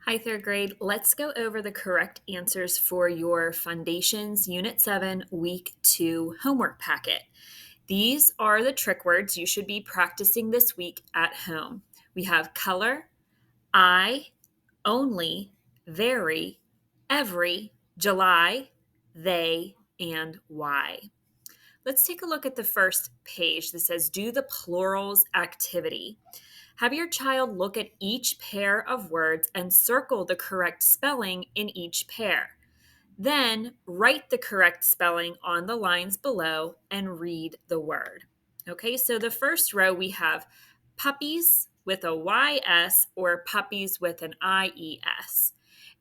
Hi, third grade. Let's go over the correct answers for your Foundations Unit 7 Week 2 homework packet. These are the trick words you should be practicing this week at home. We have color, I, only, very, every, July, they, and why. Let's take a look at the first page that says do the plurals activity. Have your child look at each pair of words and circle the correct spelling in each pair. Then write the correct spelling on the lines below and read the word. Okay, so the first row we have puppies with a YS or puppies with an IES.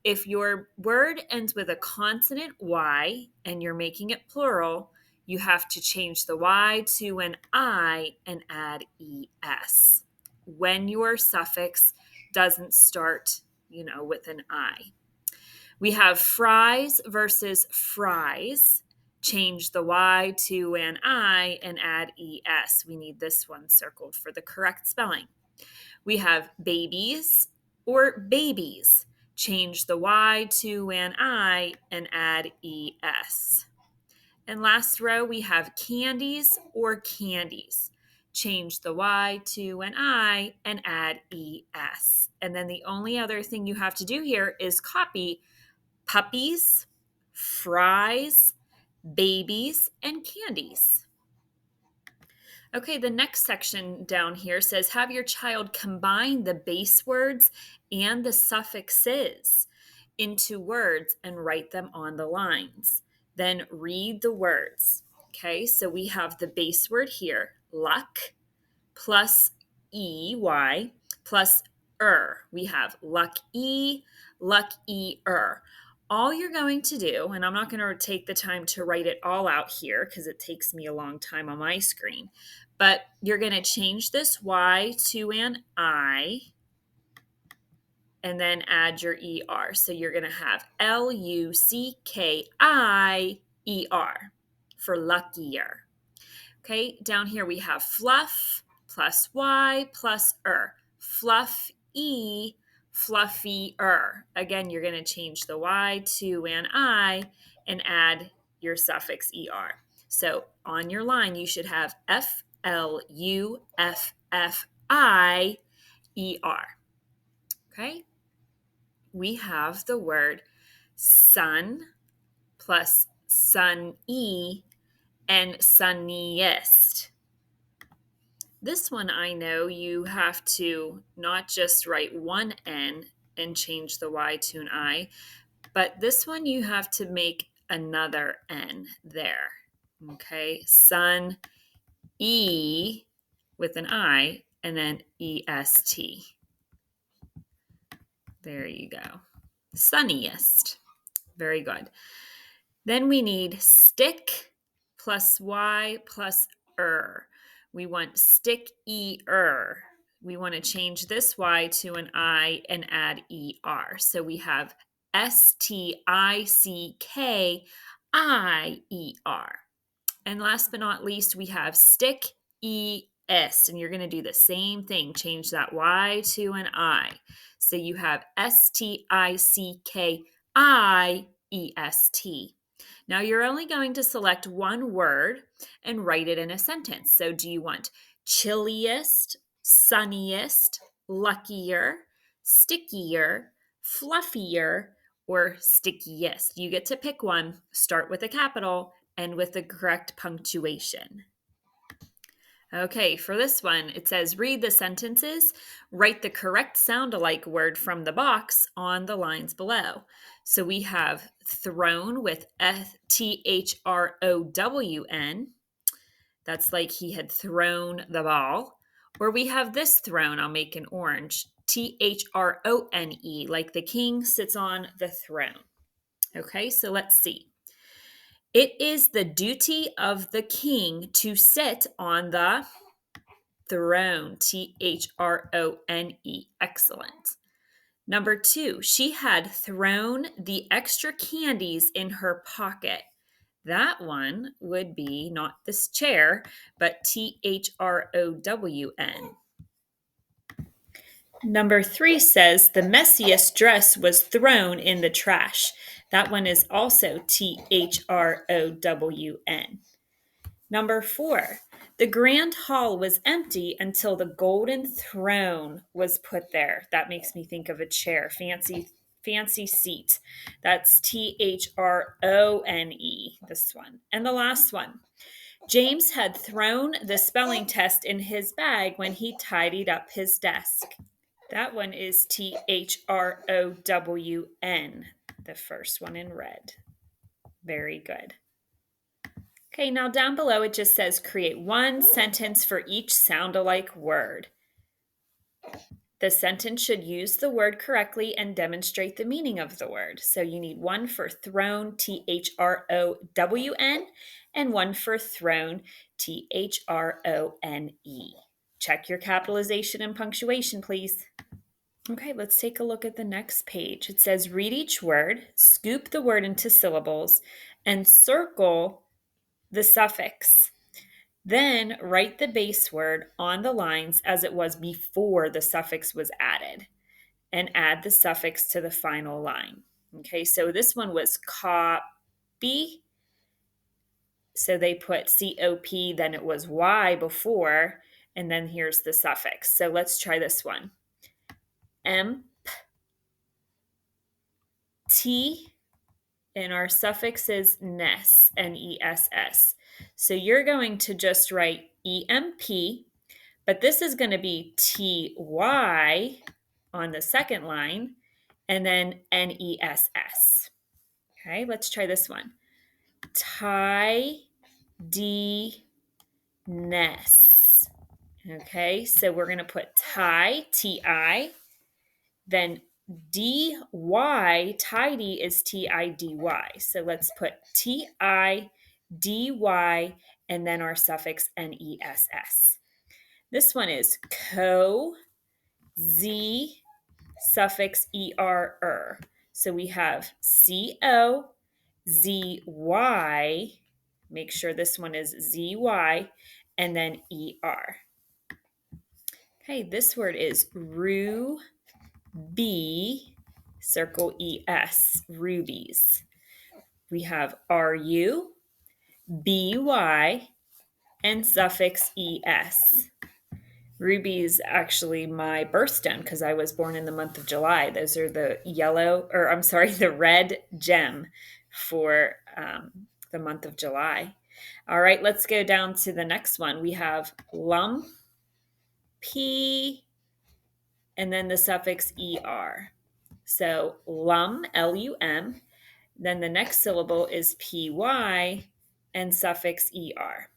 If your word ends with a consonant Y and you're making it plural, you have to change the Y to an I and add ES when your suffix doesn't start, with an I. We have fries versus fries. Change the Y to an I and add ES. We need this one circled for the correct spelling. We have babies or babies. Change the Y to an I and add ES. And last row, we have candies or candies. Change the Y to an I and add ES. And then the only other thing you have to do here is copy puppies, fries, babies, and candies. Okay, the next section down here says have your child combine the base words and the suffixes into words and write them on the lines. Then read the words. Okay, so we have the base word here, luck, plus EY, plus We have lucky-er. All you're going to do, and I'm not going to take the time to write it all out here because it takes me a long time on my screen, but you're going to change this Y to an I and then add your ER. So you're going to have LUCKIER for luckier. Okay, down here we have fluff plus Y plus Fluff E, fluffier. Again, you're going to change the Y to an I and add your suffix ER. So on your line, you should have FLUFFIER. Okay, we have the word sun plus sunny and sunniest. This one I know you have to not just write one N and change the Y to an I, but this one you have to make another N there. Okay, sun, E with an I, and then EST. There you go. Sunniest. Very good. Then we need stick plus Y plus We want stick-er. We want to change this Y to an I and add ER. So we have STICKIER. And last but not least, we have stick-est. And you're going to do the same thing. Change that Y to an I. So you have STICKIEST. Now you're only going to select one word and write it in a sentence. So do you want chilliest, sunniest, luckier, stickier, fluffier, or stickiest? You get to pick one, start with a capital, and with the correct punctuation. Okay, for this one, it says read the sentences, write the correct sound-alike word from the box on the lines below. So we have thrown with THROWN. That's like he had thrown the ball. Or we have this thrown, I'll make an orange, THRONE, like the king sits on the throne. Okay, so let's see. It is the duty of the king to sit on the throne, THRONE. Excellent. Number 2, she had thrown the extra candies in her pocket. That one would be not this chair, but THROWN. Number 3 says the messiest dress was thrown in the trash. That one is also THROWN. Number 4, the grand hall was empty until the golden throne was put there. That makes me think of a chair, fancy seat. That's THRONE, this one. And the last one, James had thrown the spelling test in his bag when he tidied up his desk. That one is THROWN, the first one in red. Very good. Okay, now down below it just says create one sentence for each sound-alike word. The sentence should use the word correctly and demonstrate the meaning of the word. So you need one for thrown, THROWN, and one for thrown, THRONE. Check your capitalization and punctuation, please. Okay, let's take a look at the next page. It says read each word, scoop the word into syllables, and circle the suffix. Then write the base word on the lines as it was before the suffix was added, and add the suffix to the final line. Okay, so this one was copy. So they put COP, then it was Y before, and then here's the suffix. So let's try this one. T, and our suffix is ness, Ness. So you're going to just write EMP, but this is going to be TY on the second line, and then NESS. Okay, let's try this one. Tidiness. Okay, so we're going to put tie, TI, then DY, tidy is TIDY. So let's put TIDY and then our suffix NESS. This one is Z, suffix ER. So we have COZY. Make sure this one is ZY and then ER. Okay, this word is ruby, circle ES, rubies. We have RU, BY, and suffix ES. Ruby is actually my birthstone because I was born in the month of July. Those are the the red gem for the month of July. All right, let's go down to the next one. We have lump, P, and then the suffix ER. So lum, LUM. Then the next syllable is PY and suffix ER.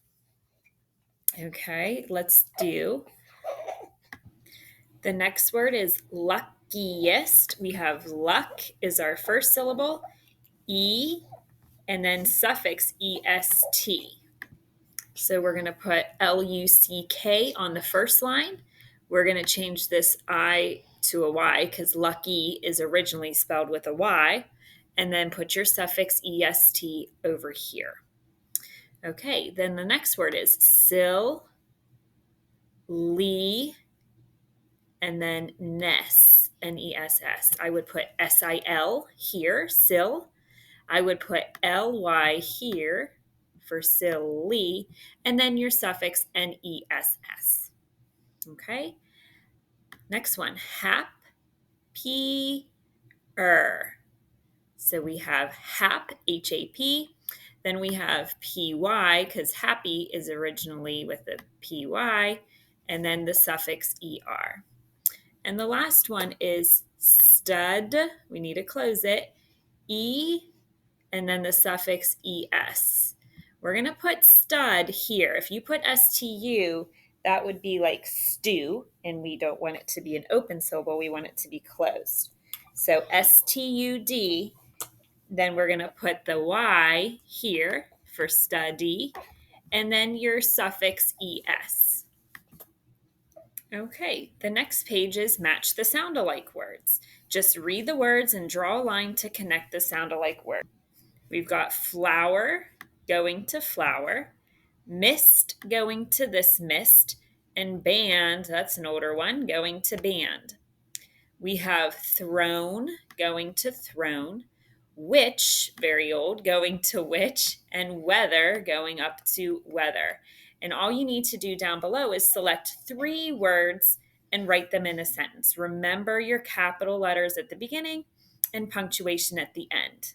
Okay, let's do. The next word is luckiest. We have luck is our first syllable, E, and then suffix EST. So we're going to put LUCK on the first line. We're going to change this I to a Y because lucky is originally spelled with a Y. And then put your suffix EST over here. Okay, then the next word is Lee, and then ness, NESS. I would put SIL here, sil. I would put LY here for silly, and then your suffix NESS. Okay. Next one, happier. So we have HAP, HAP. Then we have PY because happy is originally with the PY, and then the suffix ER. And the last one is stud. We need to close it. E, and then the suffix ES. We're going to put stud here. If you put STU, that would be like stew, and we don't want it to be an open syllable. We want it to be closed. So STUD, then we're going to put the Y here for study, and then your suffix ES. Okay, the next page is match the sound-alike words. Just read the words and draw a line to connect the sound-alike word. We've got flower going to flower, mist going to this mist, and band, that's an older one, going to band. We have thrown going to throne, which, very old, going to which, and weather going up to weather. And all you need to do down below is select 3 words and write them in a sentence. Remember your capital letters at the beginning and punctuation at the end.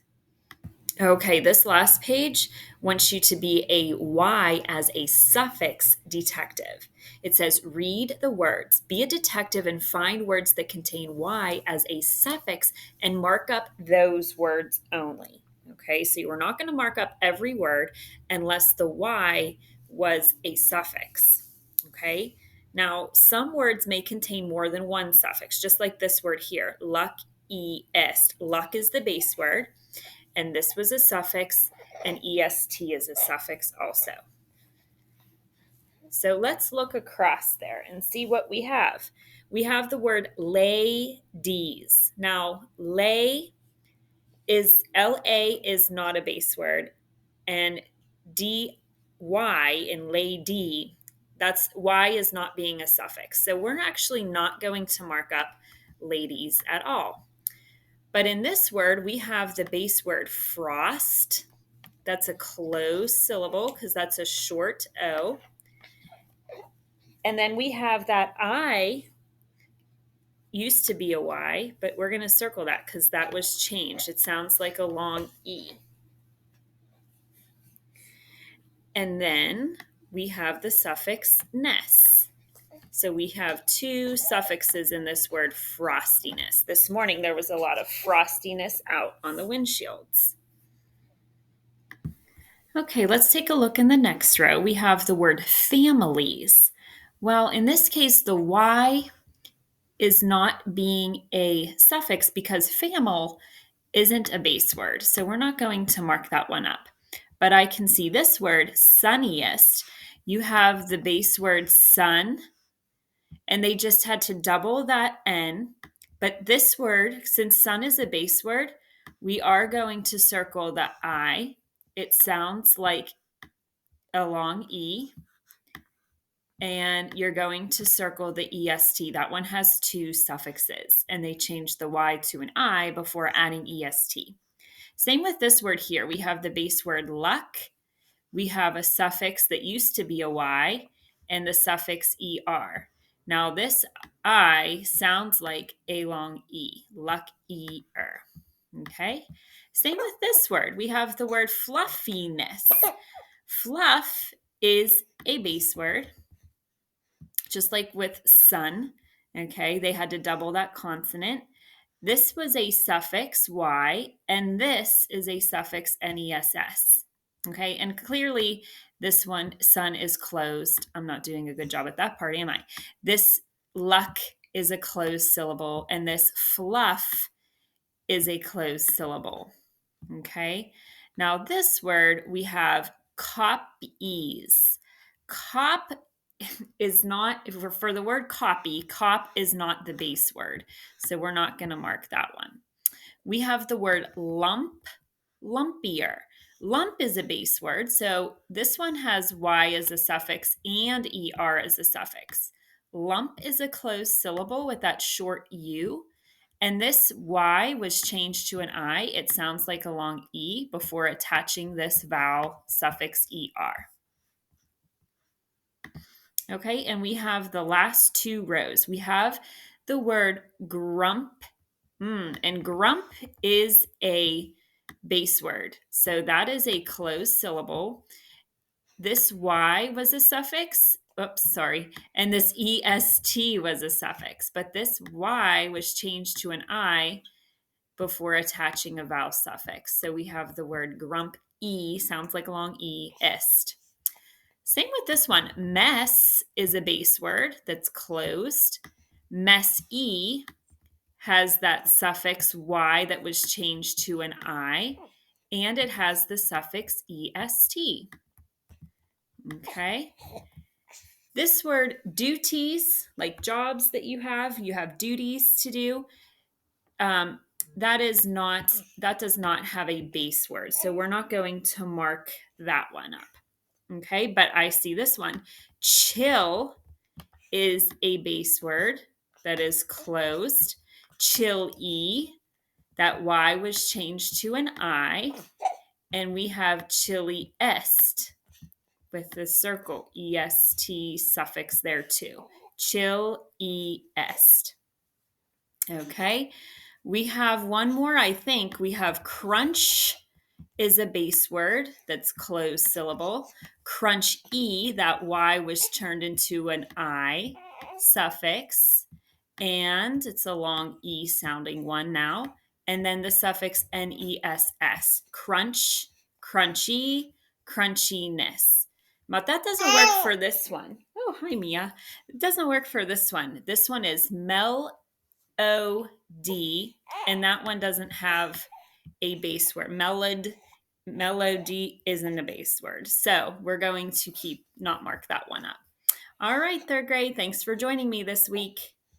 Okay, this last page wants you to be a Y as a suffix detective. It says, read the words, be a detective and find words that contain Y as a suffix and mark up those words only. Okay, so you are not going to mark up every word unless the Y was a suffix. Okay, now some words may contain more than one suffix, just like this word here, luck, est. Luck is the base word. And this was a suffix, and est is a suffix also. So let's look across there and see what we have. We have the word ladies. Now, lay is, L-A is not a base word, and D-Y in lady, that's Y is not being a suffix. So we're actually not going to mark up ladies at all. But in this word, we have the base word frost. That's a closed syllable because that's a short O. And then we have that I used to be a Y, but we're going to circle that because that was changed. It sounds like a long E. And then we have the suffix ness. So we have 2 suffixes in this word frostiness. This morning there was a lot of frostiness out on the windshields. Okay, let's take a look in the next row. We have the word families. Well, in this case, the Y is not being a suffix because famil isn't a base word. So we're not going to mark that one up. But I can see this word, sunniest. You have the base word sun, and they just had to double that N. But this word, since sun is a base word, we are going to circle the I. It sounds like a long E. And you're going to circle the est. That one has 2 suffixes, and they changed the Y to an I before adding est. Same with this word here. We have the base word luck. We have a suffix that used to be a Y and the suffix er. Now this I sounds like a long E, luck-er. Okay? Same with this word. We have the word fluffiness. Fluff is a base word, just like with sun. Okay, they had to double that consonant. This was a suffix Y, and this is a suffix ness. Okay, and clearly this one, sun, is closed. I'm not doing a good job at that part, am I? This luck is a closed syllable, and this fluff is a closed syllable. Okay, now this word we have copies. Cop is not, for the word copy, cop is not the base word. So we're not going to mark that one. We have the word lump, lumpier. Lump is a base word. So this one has Y as a suffix and ER as a suffix. Lump is a closed syllable with that short U. And this Y was changed to an I. It sounds like a long E before attaching this vowel suffix ER. Okay, and we have the last 2 rows. We have the word grump, and grump is a base word. So that is a closed syllable. This Y was a suffix. Oops, sorry. And this EST was a suffix. But this Y was changed to an I before attaching a vowel suffix. So we have the word grump, E, sounds like a long E, est. Same with this one. Mess is a base word that's closed. Mess-y has that suffix Y that was changed to an I, and it has the suffix est. Okay. This word duties, like jobs that you have duties to do. That does not have a base word. So we're not going to mark that one up. Okay, but I see this one. Chill is a base word that is closed. chill-e, that Y was changed to an I. And we have chili-est with the circle, est suffix there too. Chill-e-est. Okay, we have one more, I think. We have crunch is a base word that's closed syllable. Crunch-e, that Y was turned into an I suffix. And it's a long E sounding one now. And then the suffix ness, crunch, crunchy, crunchiness. But that doesn't work for this one. Oh, hi, Mia. It doesn't work for this one. This one is melody, and that one doesn't have a base word. Melody isn't a base word. So we're going to not mark that one up. All right, third grade, thanks for joining me this week.